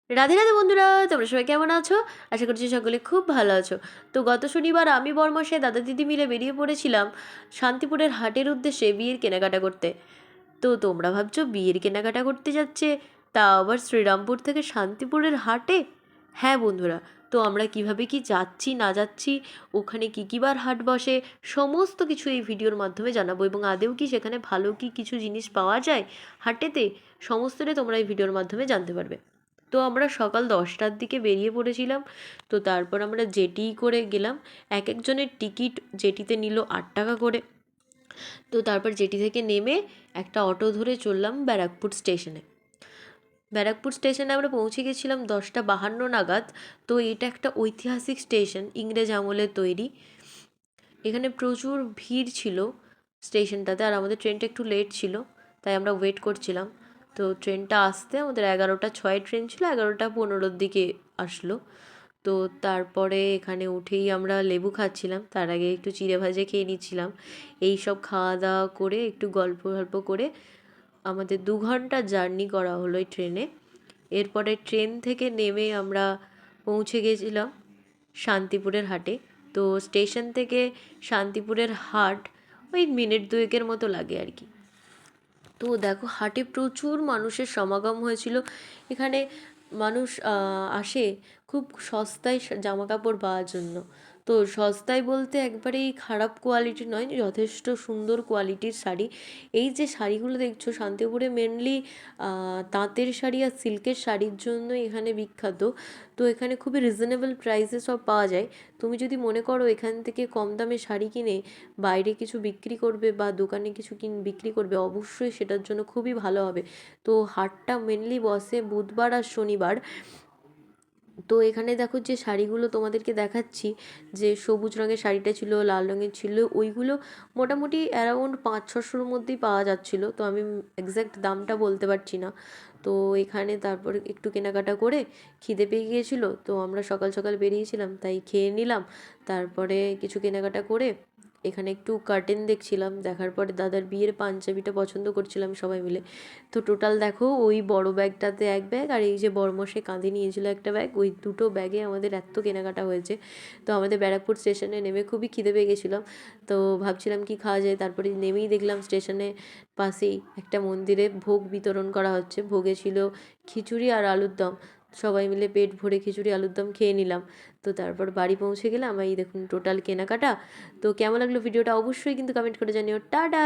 রাধে রাধে বন্ধুরা, তোমরা সবাই কেমন আছো? আশা করছি সকলে খুব ভালো আছো। তো গত শনিবার আমি বরমশাই দাদা দিদি মিলে বেরিয়ে পড়েছিলাম শান্তিপুরের হাটের উদ্দেশ্যে বিয়ের কেনাকাটা করতে। তো তোমরা ভাবছো বিয়ের কেনাকাটা করতে যাচ্ছে, তা আবার শ্রীরামপুর থেকে শান্তিপুরের হাটে? হ্যাঁ বন্ধুরা, তো আমরা কিভাবে কি যাচ্ছি না যাচ্ছি, ওখানে কী কী বার হাট বসে, সমস্ত কিছু এই ভিডিওর মাধ্যমে জানাবো। এবং আদেও কি সেখানে ভালো কি কিছু জিনিস পাওয়া যায় হাটেতে, সমস্তটাই তোমরা এই ভিডিওর মাধ্যমে জানতে পারবে। তো আমরা সকাল 10টার দিকে বেরিয়ে পড়েছিলাম। তো তারপর আমরা জেটি করে গেলাম। এক একজনের টিকিট জেটিতে নিল 8 টাকা করে। তো তারপর জেটি থেকে নেমে একটা অটো ধরে চললাম ব্যারাকপুর স্টেশনে। ব্যারাকপুর স্টেশনে আমরা পৌঁছে গেছিলাম 10টা 52 নাগাদ। তো এটা একটা ঐতিহাসিক স্টেশন, ইংরেজ আমলের তৈরি। এখানে প্রচুর ভিড় ছিল স্টেশনটাতে, আর আমাদের ট্রেনটা একটু লেট ছিল, তাই আমরা ওয়েট করছিলাম। তো ট্রেনটা আসতে আমাদের 11টা 6 ট্রেন ছিল, 11টা 15-র দিকে আসলো। তো তারপরে এখানে উঠেই আমরা লেবু খাচ্ছিলাম, তার আগে একটু চিড়ে ভাজা খেয়ে নিচ্ছিলাম। এই সব খাওয়া দাওয়া করে একটু গল্প গল্প করে আমাদের 2 ঘন্টা জার্নি করা হলো এই ট্রেনে। এরপরে ট্রেন থেকে নেমে আমরা পৌঁছে গেছিলাম শান্তিপুরের হাটে। তো স্টেশন থেকে শান্তিপুরের হাট ওই মিনিট দুয়েকের মতো লাগে আর কি। তো দেখো হাটে প্রচুর মানুষের সমাগম হয়েছিল। এখানে মানুষ আসে খুব সস্তায় জামা কাপড় পাওয়ার জন্য। তো সস্তায় বলতে একবারেই খারাপ কোয়ালিটি নয়, যথেষ্ট সুন্দর কোয়ালিটির শাড়ি। এই যে শাড়িগুলো দেখছো শান্তিপুরে মেনলি তাঁতের শাড়ি আর সিল্কের শাড়ির জন্য এখানে বিখ্যাত। তো এখানে খুবই রিজনেবল প্রাইসে সব পাওয়া যায়। তুমি যদি মনে করো এখান থেকে কম দামে শাড়ি কিনে বাইরে কিছু বিক্রি করবে বা দোকানে কিছু বিক্রি করবে, অবশ্যই সেটার জন্য খুবই ভালো হবে। তো হাটটা মেনলি বসে বুধবার আর শনিবার। তো এখানে দেখো যে শাড়িগুলো তোমাদেরকে দেখাচ্ছি, যে সবুজ রঙের শাড়িটা ছিল, লাল রঙের ছিল, ওইগুলো মোটামুটি অ্যারাউন্ড 500-600-র মধ্যেই পাওয়া যাচ্ছিল। তো আমি এক্স্যাক্ট দামটা বলতে পারছি না। তো এখানে তারপর একটু কেনাকাটা করে খিদে পেয়ে গিয়েছিল, তো আমরা সকাল সকাল বেরিয়েছিলাম তাই খেয়ে নিলাম। তারপরে কিছু কেনাকাটা করে এখানে একটু কার্টেন দেখছিলাম, দেখার পরে দাদার বিয়ের পাঞ্জাবিটা পছন্দ করছিলাম সবাই মিলে। তো টোটাল দেখো ওই বড় ব্যাগটাতে এক ব্যাগ, আর এই যে বড়মশাই কাঁধে নিয়েছিল একটা ব্যাগ, ওই দুটো ব্যাগে আমাদের এত কেনাকাটা হয়েছে। তো আমাদের ব্যারাকপুর স্টেশনে নেমে খুবই খিদে পেয়ে গেছিলাম। তো ভাবছিলাম কি খাওয়া যায়, তারপরে নেমেই দেখলাম স্টেশনে পাশেই একটা মন্দিরে ভোগ বিতরণ করা হচ্ছে। ভোগে ছিল খিচুড়ি আর আলুর দম। সবাই মিলে পেট ভরে খিচুড়ি আলুর দম খেয়ে নিলাম। তো তারপর বাড়ি পৌঁছে গেলাম। এই দেখুন টোটাল কেনাকাটা। তো কেমন লাগলো ভিডিওটা অবশ্যই কিন্তু কমেন্ট করে জানিও। টাটা।